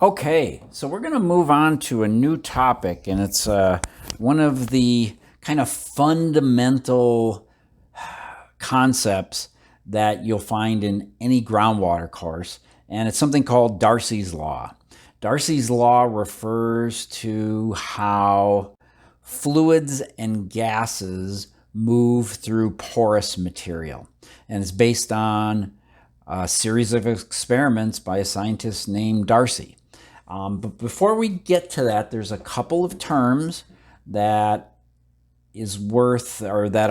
Okay, so we're going to move on to a new topic, and it's one of the kind of fundamental concepts that you'll find in any groundwater course, and it's something called Darcy's Law. Darcy's Law refers to how fluids and gases move through porous material, and it's based on a series of experiments by a scientist named Darcy. But before we get to that, there's a couple of terms that are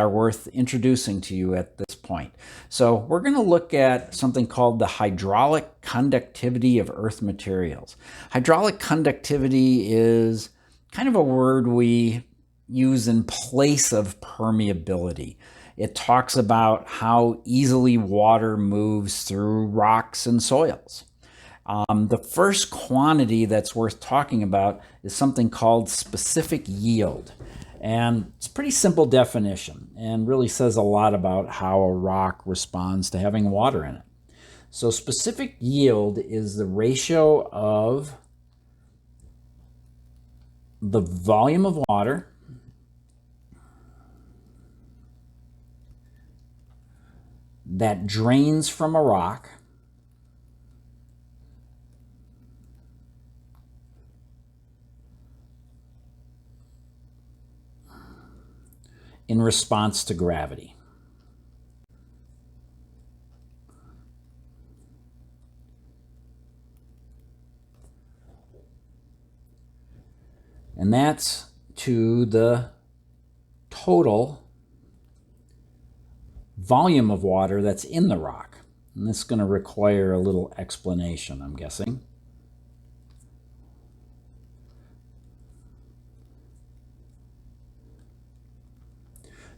worth introducing to you at this point. So we're going to look at something called the hydraulic conductivity of earth materials. Hydraulic conductivity is kind of a word we use in place of permeability. It talks about how easily water moves through rocks and soils. The first quantity that's worth talking about is something called specific yield. And it's a pretty simple definition and really says a lot about how a rock responds to having water in it. So specific yield is the ratio of the volume of water that drains from a rock in response to gravity. And that's to the total volume of water that's in the rock. And this is going to require a little explanation, I'm guessing.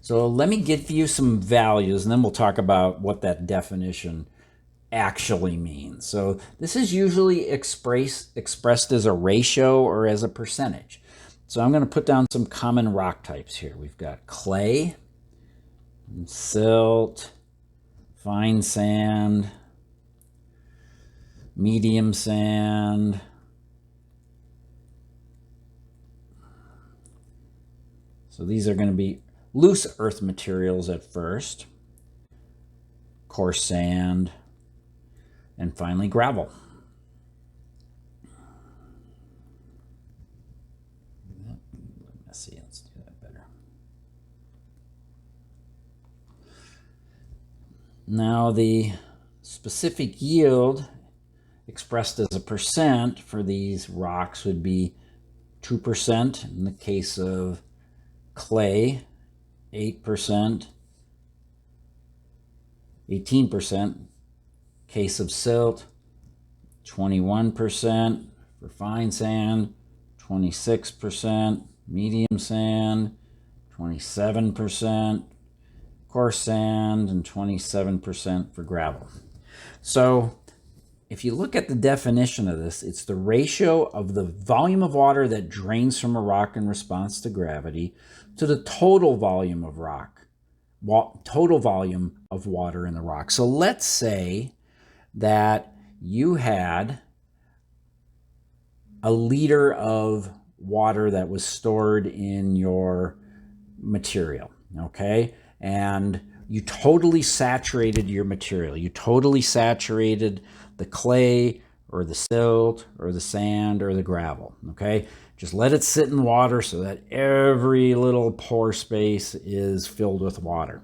So let me give you some values, and then we'll talk about what that definition actually means. So this is usually expressed as a ratio or as a percentage. So I'm going to put down some common rock types here. We've got clay, silt, fine sand, medium sand, so these are going to be loose earth materials at first, coarse sand, and finally gravel. Let's see, let's do that better. Now the specific yield expressed as a percent for these rocks would be 2% in the case of clay, 8%, 18%, case of silt, 21% for fine sand, 26% medium sand, 27% coarse sand, and 27% for gravel. So if you look at the definition of this, it's the ratio of the volume of water that drains from a rock in response to gravity to the total volume of water in the rock. So let's say that you had a liter of water that was stored in your material, okay? And you totally saturated your material. You totally saturated the clay or the silt or the sand or the gravel, okay? Just let it sit in water so that every little pore space is filled with water.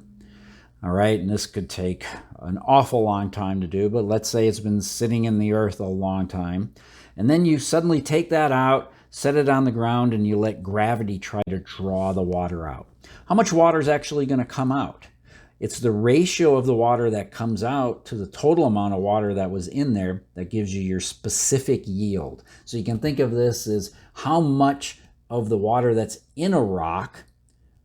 All right, and this could take an awful long time to do, but let's say it's been sitting in the earth a long time. And then you suddenly take that out, set it on the ground, and you let gravity try to draw the water out. How much water is actually going to come out? It's the ratio of the water that comes out to the total amount of water that was in there that gives you your specific yield. So you can think of this as how much of the water that's in a rock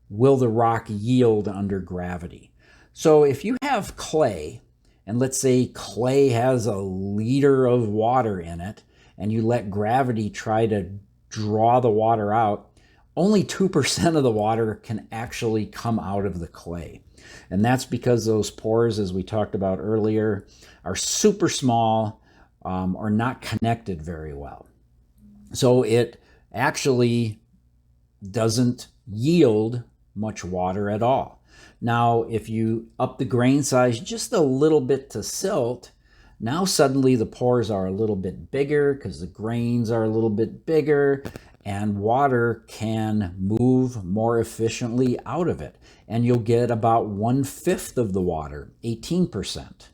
will the rock yield under gravity. So if you have clay, and let's say clay has a liter of water in it, and you let gravity try to draw the water out, only 2% of the water can actually come out of the clay. And that's because those pores, as we talked about earlier, are super small. are not connected very well. So it actually doesn't yield much water at all. Now, if you up the grain size just a little bit to silt, now suddenly the pores are a little bit bigger because the grains are a little bit bigger, and water can move more efficiently out of it. And you'll get about 1/5 of the water, 18%.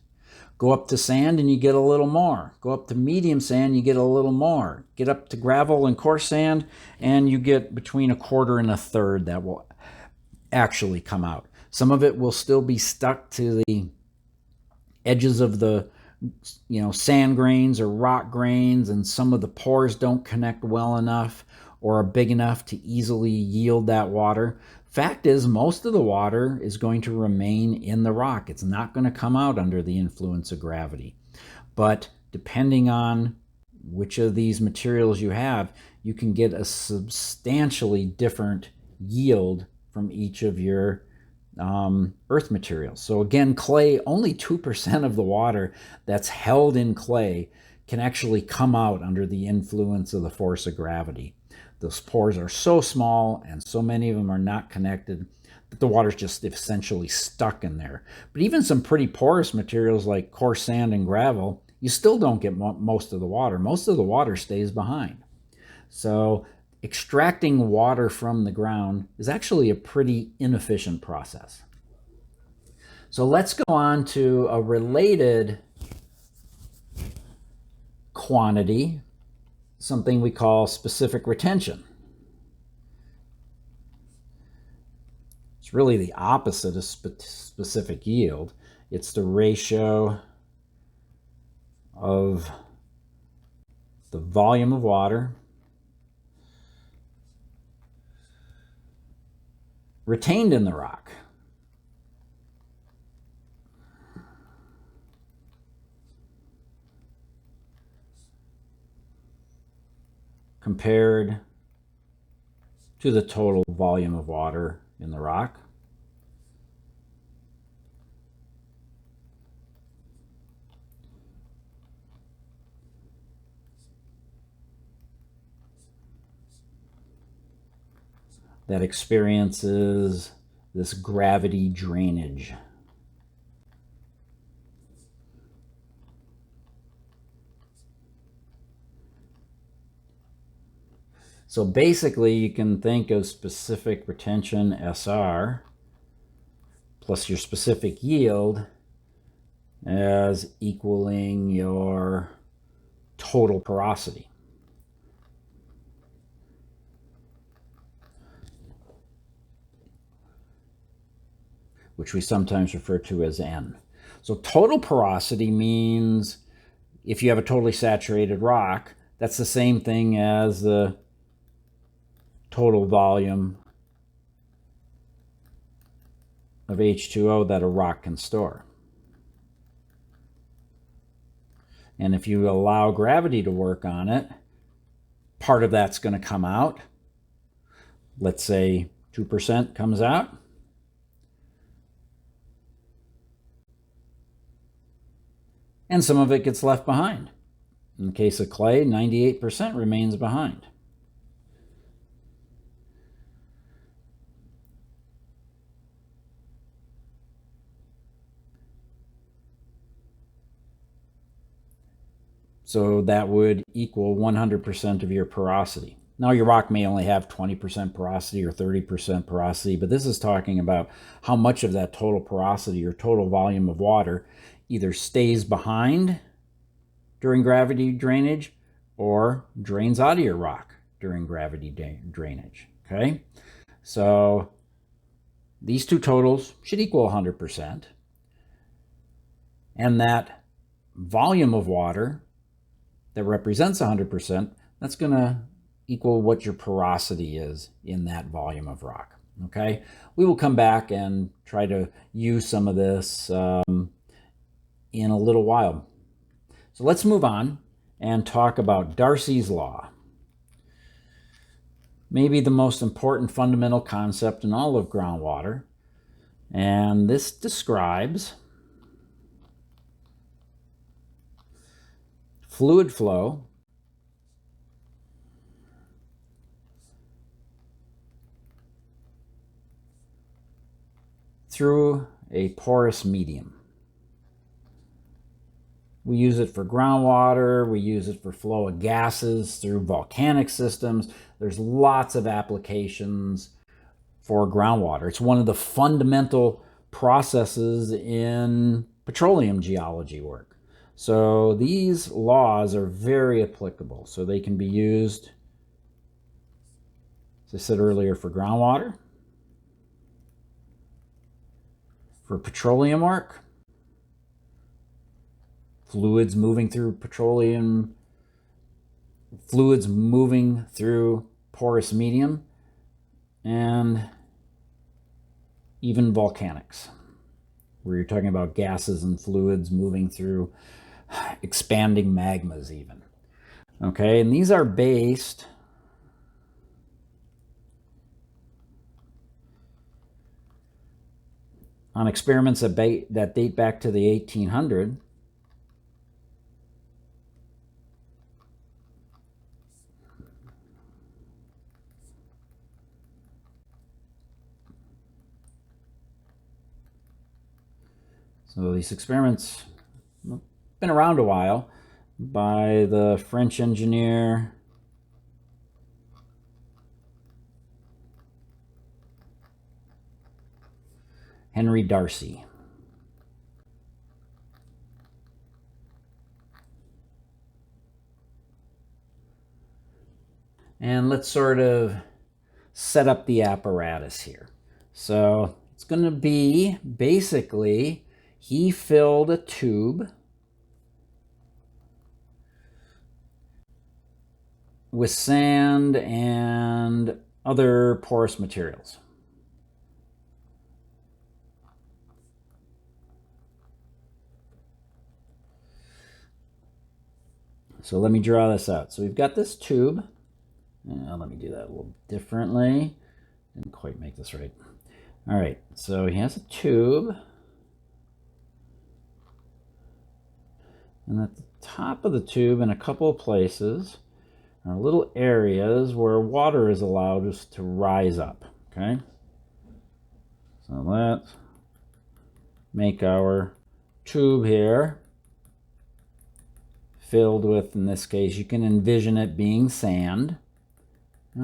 Go up to sand and you get a little more. Go up to medium sand, you get a little more. Get up to gravel and coarse sand, and you get between 1/4 and 1/3 that will actually come out. Some of it will still be stuck to the edges of the sand grains or rock grains, and some of the pores don't connect well enough or are big enough to easily yield that water. Fact is, most of the water is going to remain in the rock. It's not going to come out under the influence of gravity. But depending on which of these materials you have, you can get a substantially different yield from each of your earth materials. So again, clay, only 2% of the water that's held in clay can actually come out under the influence of the force of gravity. Those pores are so small and so many of them are not connected that the water's just essentially stuck in there. But even some pretty porous materials like coarse sand and gravel, you still don't get most of the water. Most of the water stays behind. So extracting water from the ground is actually a pretty inefficient process. So let's go on to a related quantity, something we call specific retention. It's really the opposite of specific yield. It's the ratio of the volume of water retained in the rock compared to the total volume of water in the rock. That experiences this gravity drainage. So basically, you can think of specific retention, SR, plus your specific yield as equaling your total porosity. Which we sometimes refer to as N. So total porosity means if you have a totally saturated rock, that's the same thing as the total volume of H2O that a rock can store. And if you allow gravity to work on it, part of that's going to come out. Let's say 2% comes out. And some of it gets left behind. In the case of clay, 98% remains behind. So that would equal 100% of your porosity. Now your rock may only have 20% porosity or 30% porosity, but this is talking about how much of that total porosity or total volume of water either stays behind during gravity drainage or drains out of your rock during gravity drainage, okay? So these two totals should equal 100%. And that volume of water that represents 100%, that's going to equal what your porosity is in that volume of rock, okay? We will come back and try to use some of this in a little while. So let's move on and talk about Darcy's law. Maybe the most important fundamental concept in all of groundwater. And this describes fluid flow through a porous medium. We use it for groundwater. We use it for flow of gases through volcanic systems. There's lots of applications for groundwater. It's one of the fundamental processes in petroleum geology work. So these laws are very applicable. So they can be used, as I said earlier, for groundwater, for petroleum work, fluids moving through petroleum, fluids moving through porous medium, and even volcanics, where you're talking about gases and fluids moving through expanding magmas even. Okay, and these are based on experiments that date back to the 1800s. So these experiments have been around a while by the French engineer Henry Darcy. And let's sort of set up the apparatus here. So it's going to be basically, he filled a tube with sand and other porous materials. So let me draw this out. So we've got this tube. Let me do that a little differently. Didn't quite make this right. All right, so he has a tube. And at the top of the tube, in a couple of places, are little areas where water is allowed us to rise up, okay? So let's make our tube here filled with, in this case, you can envision it being sand.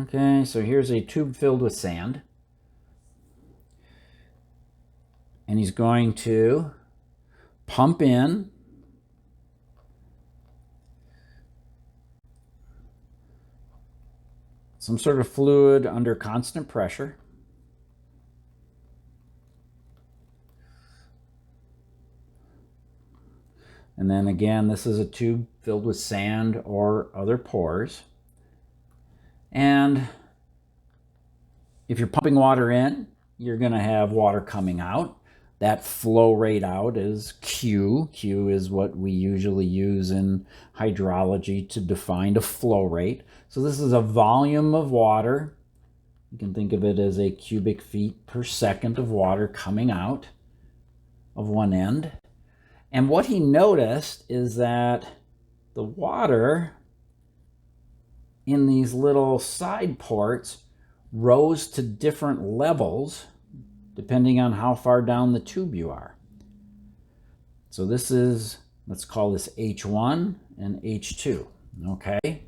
Okay, so here's a tube filled with sand. And he's going to pump in some sort of fluid under constant pressure. And then again, this is a tube filled with sand or other pores. And if you're pumping water in, you're going to have water coming out. That flow rate out is Q. Q is what we usually use in hydrology to define a flow rate. So this is a volume of water. You can think of it as a cubic feet per second of water coming out of one end. And what he noticed is that the water in these little side ports rose to different levels depending on how far down the tube you are. So this is, let's call this H1 and H2, okay?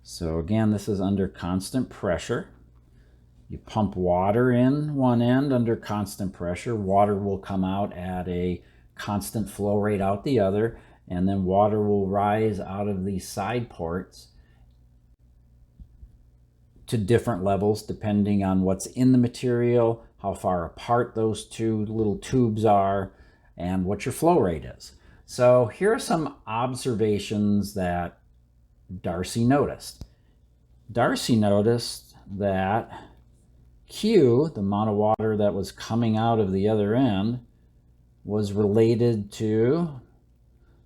So again, this is under constant pressure. You pump water in one end under constant pressure. Water will come out at a constant flow rate out the other, and then water will rise out of these side ports to different levels depending on what's in the material, how far apart those two little tubes are, and what your flow rate is. So here are some observations that Darcy noticed. Darcy noticed that Q, the amount of water that was coming out of the other end, was related to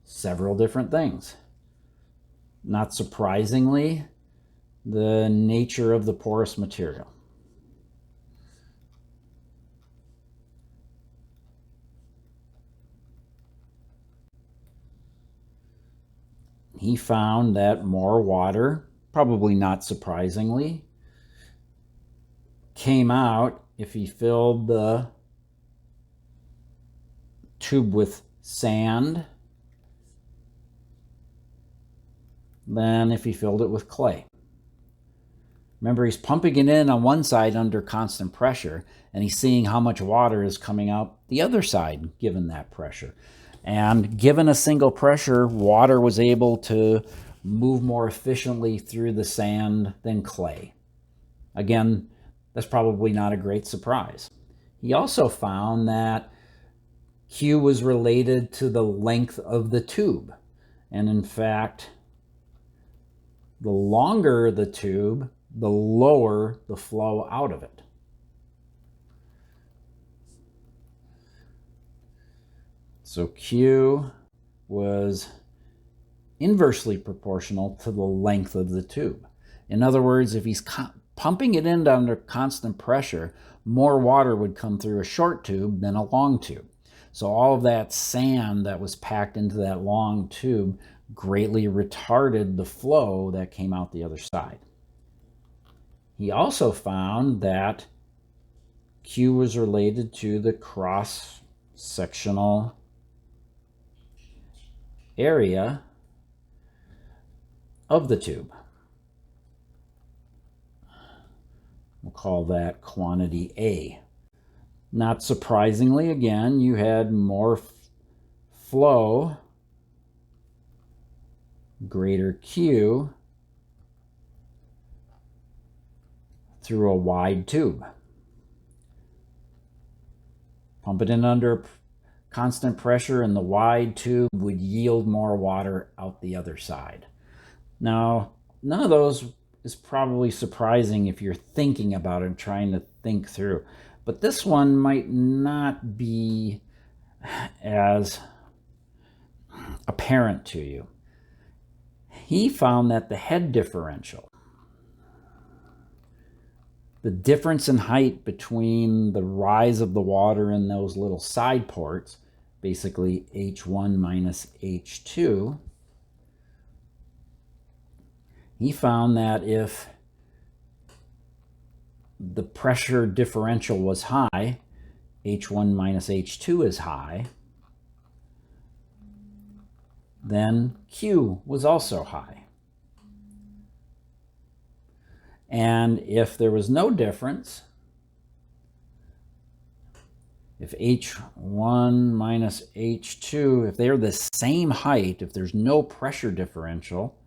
several different things. Not surprisingly, the nature of the porous material. he found that more water, probably not surprisingly, came out if he filled the tube with sand than if he filled it with clay. Remember, he's pumping it in on one side under constant pressure, and he's seeing how much water is coming out the other side given that pressure. And given a single pressure, water was able to move more efficiently through the sand than clay. Again, that's probably not a great surprise. He also found that Q was related to the length of the tube. And in fact, the longer the tube, the lower the flow out of it. So Q was inversely proportional to the length of the tube. In other words, if he's pumping it in under constant pressure, more water would come through a short tube than a long tube. So all of that sand that was packed into that long tube greatly retarded the flow that came out the other side. He also found that Q was related to the cross-sectional area of the tube. We'll call that quantity A. Not surprisingly, again, you had more flow, greater Q, through a wide tube. Pump it in under constant pressure and the wide tube would yield more water out the other side. Now, none of those is probably surprising if you're thinking about it and trying to think through. But this one might not be as apparent to you. He found that the head differential, the difference in height between the rise of the water in those little side ports, basically H1 minus H2, he found that if the pressure differential was high, H1 minus H2 is high, then Q was also high. And if there was no difference, if H1 minus H2, if they're the same height, if there's no pressure differential,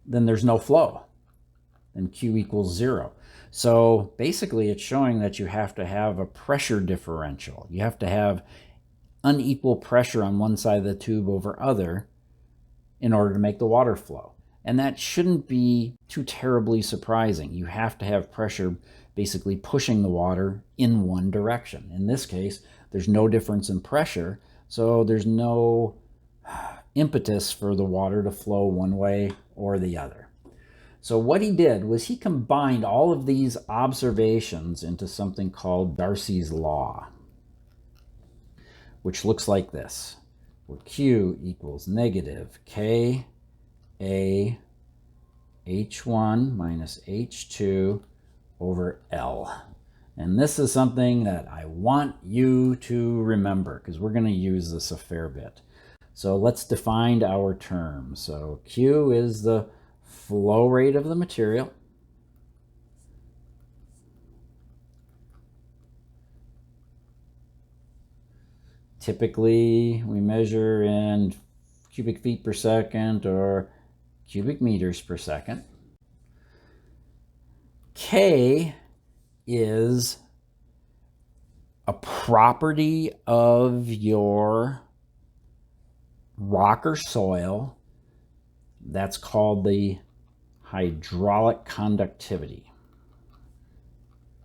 then there's no flow. Then Q equals 0. So basically it's showing that you have to have a pressure differential. You have to have unequal pressure on one side of the tube over other in order to make the water flow. And that shouldn't be too terribly surprising. You have to have pressure basically pushing the water in one direction. In this case, there's no difference in pressure, so there's no impetus for the water to flow one way or the other. So what he did was he combined all of these observations into something called Darcy's law, which looks like this, where Q equals negative K A H1 minus H2 over L. And this is something that I want you to remember because we're going to use this a fair bit. So let's define our term. So Q is the flow rate of the material. Typically, we measure in cubic feet per second or cubic meters per second. K is a property of your rock or soil that's called the hydraulic conductivity.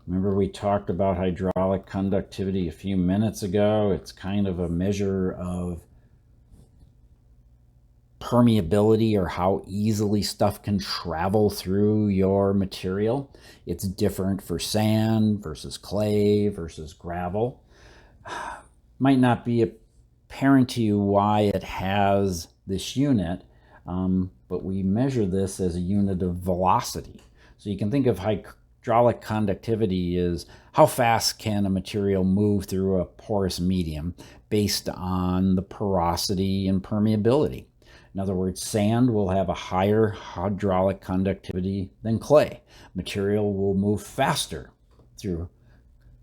Remember we talked about hydraulic conductivity a few minutes ago? It's kind of a measure of permeability or how easily stuff can travel through your material. It's different for sand versus clay versus gravel. Might not be apparent to you why it has this unit. but we measure this as a unit of velocity. So you can think of hydraulic conductivity as how fast can a material move through a porous medium based on the porosity and permeability. In other words, sand will have a higher hydraulic conductivity than clay. Material will move faster through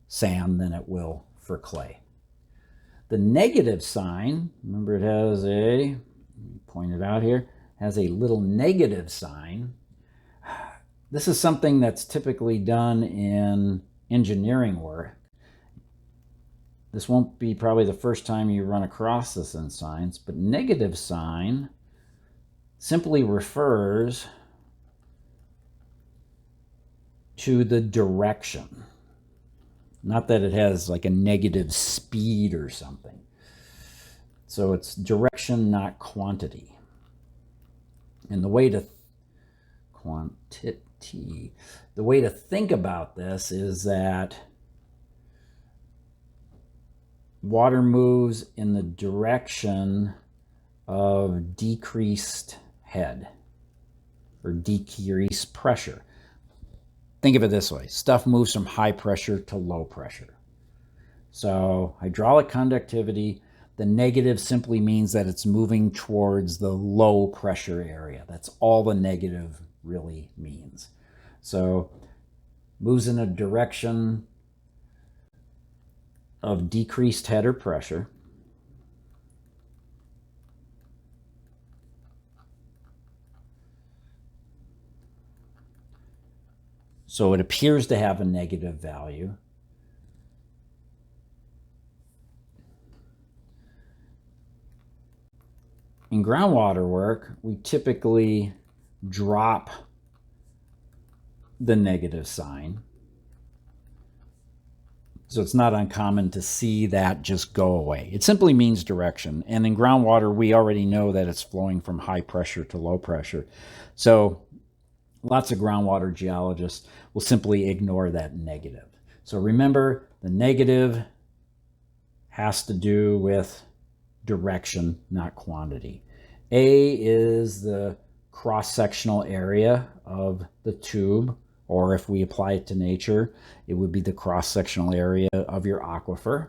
sand than it will for clay. The negative sign, remember it has a, point it out here, has a little negative sign. This is something that's typically done in engineering work. This won't be probably the first time you run across this in science, but negative sign simply refers to the direction. Not that it has like a negative speed or something. So it's direction, not quantity. And the way to the way to think about this is that water moves in the direction of decreased head or decreased pressure. Think of it this way. Stuff moves from high pressure to low pressure. So hydraulic conductivity, the negative simply means that it's moving towards the low pressure area. That's all the negative really means. So moves in a direction of decreased head or pressure. So it appears to have a negative value. In groundwater work, we typically drop the negative sign. So it's not uncommon to see that just go away. It simply means direction. And in groundwater, we already know that it's flowing from high pressure to low pressure. So lots of groundwater geologists will simply ignore that negative. So remember, the negative has to do with direction, not quantity. A is the cross-sectional area of the tube, or if we apply it to nature, it would be the cross-sectional area of your aquifer.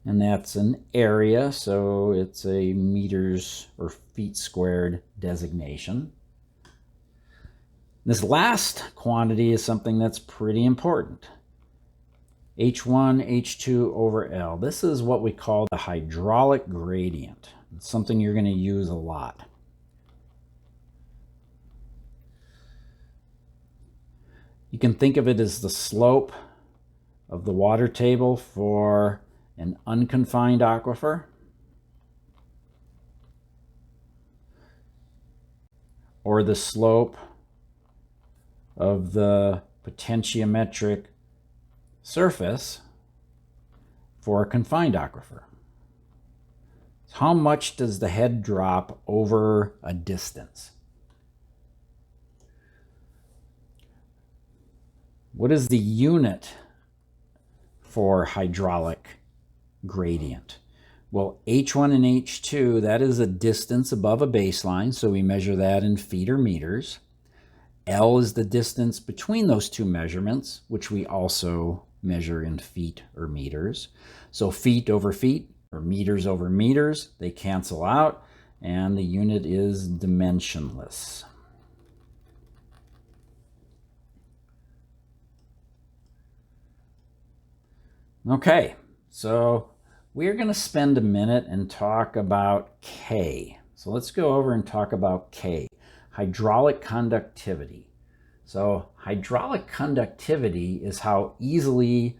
And that's an area, so it's a meters or feet squared designation. This last quantity is something that's pretty important. H1, H2 over L. This is what we call the hydraulic gradient. It's something you're going to use a lot. You can think of it as the slope of the water table for an unconfined aquifer, or the slope of the potentiometric surface for a confined aquifer. How much does the head drop over a distance? What is the unit for hydraulic gradient? Well, H1 and H2, that is a distance above a baseline, so we measure that in feet or meters. L is the distance between those two measurements, which we also measure in feet or meters. So feet over feet or meters over meters, they cancel out, and the unit is dimensionless. Okay, so we're going to spend a minute and talk about K. So let's go over and talk about K, hydraulic conductivity. So hydraulic conductivity is how easily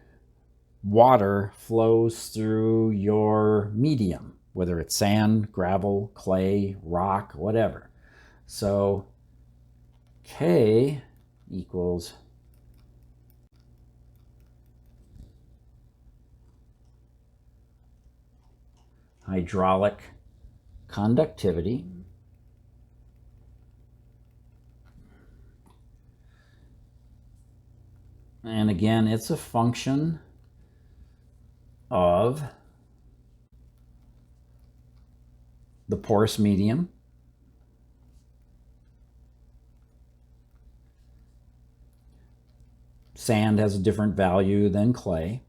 water flows through your medium, whether it's sand, gravel, clay, rock, whatever. So K equals hydraulic conductivity and again it's a function of the porous medium. Sand has a different value than clay.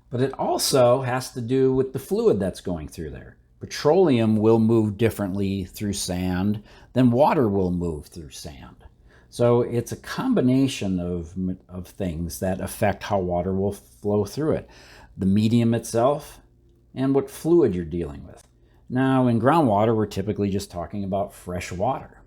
But it also has to do with the fluid that's going through there. Petroleum will move differently through sand than water will move through sand. So it's a combination of things that affect how water will flow through it. The medium itself and what fluid you're dealing with. Now, in groundwater, we're typically just talking about fresh water.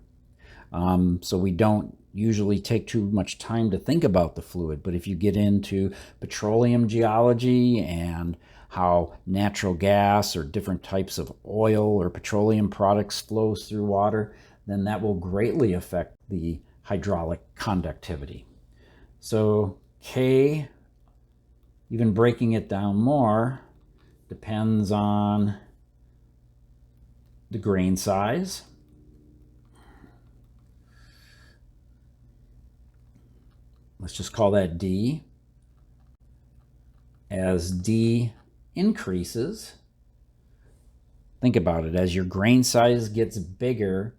So we don't usually take too much time to think about the fluid. But if you get into petroleum geology and how natural gas or different types of oil or petroleum products flows through water, then that will greatly affect the hydraulic conductivity. So K, even breaking it down more, depends on the grain size. Let's just call that D. As D increases, think about it, as your grain size gets bigger,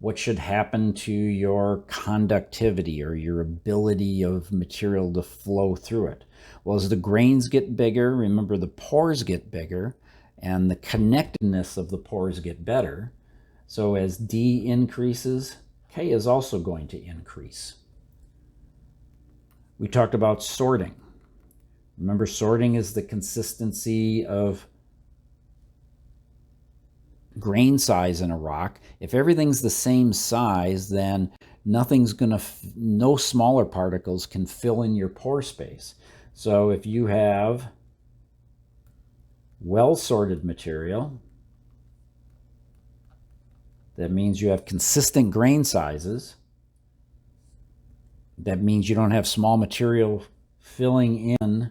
what should happen to your conductivity or your ability of material to flow through it? Well, as the grains get bigger, remember the pores get bigger and the connectedness of the pores get better. So as D increases, K is also going to increase. We talked about sorting. Remember, sorting is the consistency of grain size in a rock. If everything's the same size, then no smaller particles can fill in your pore space. So if you have well-sorted material, that means you have consistent grain sizes. That means you don't have small material filling in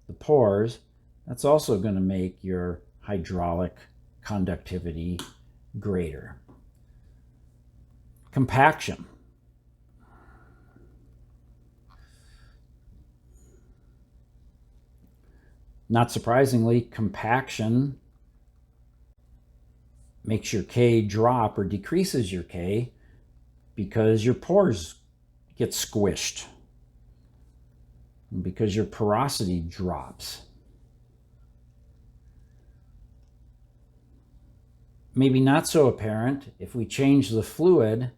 the pores. That's also going to make your hydraulic conductivity greater. Compaction. Not surprisingly, compaction makes your K drop or decreases your K because your pores get squished, because your porosity drops. Maybe not so apparent, if we change the fluid,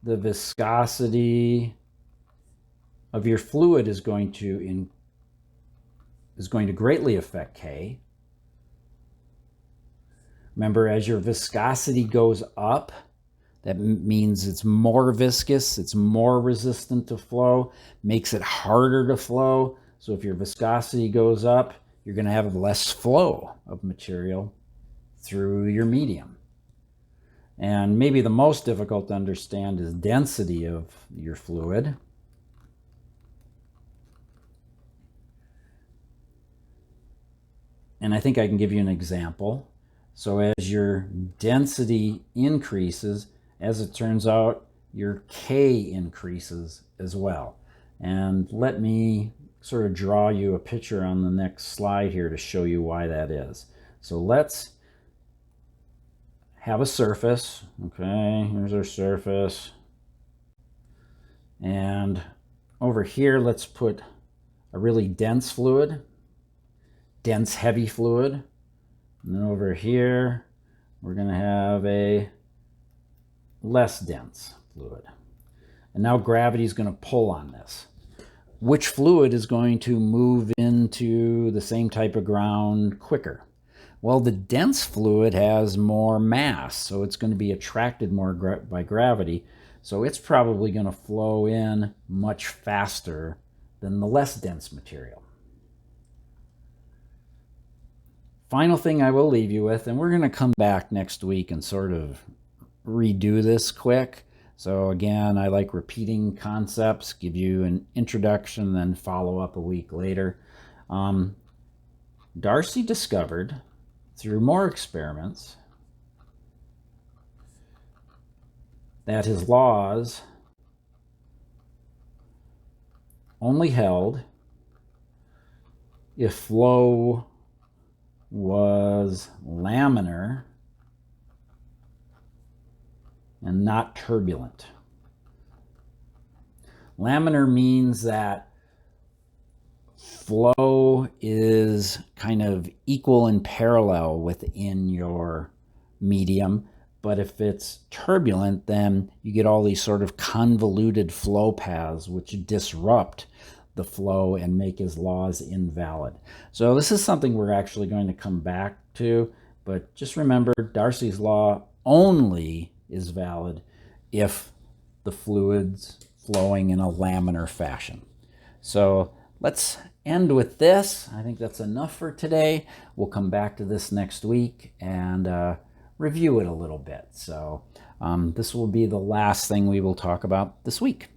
the viscosity of your fluid is going to greatly affect K. Remember, as your viscosity goes up, that means it's more viscous, it's more resistant to flow, makes it harder to flow. So if your viscosity goes up, you're going to have less flow of material through your medium. And maybe the most difficult to understand is density of your fluid. And I think I can give you an example. So as your density increases, as it turns out, your K increases as well. And let me sort of draw you a picture on the next slide here to show you why that is. So let's have a surface. Okay, here's our surface. And over here, let's put a really dense fluid, dense heavy fluid. And then over here, we're going to have a less dense fluid. And now gravity is going to pull on this. Which fluid is going to move into the same type of ground quicker? Well, the dense fluid has more mass, so it's going to be attracted more by gravity. So it's probably going to flow in much faster than the less dense material. Final thing I will leave you with, and we're going to come back next week and sort of redo this quick. So again, I like repeating concepts, give you an introduction, then follow up a week later. Darcy discovered through more experiments that his laws only held if flow was laminar and not turbulent. Laminar means that flow is kind of equal and parallel within your medium, but if it's turbulent, then you get all these sort of convoluted flow paths which disrupt the flow and make his laws invalid. So this is something we're actually going to come back to, but just remember Darcy's law only is valid if the fluid's flowing in a laminar fashion. So let's end with this. I think that's enough for today. We'll come back to this next week and review it a little bit. So this will be the last thing we will talk about this week.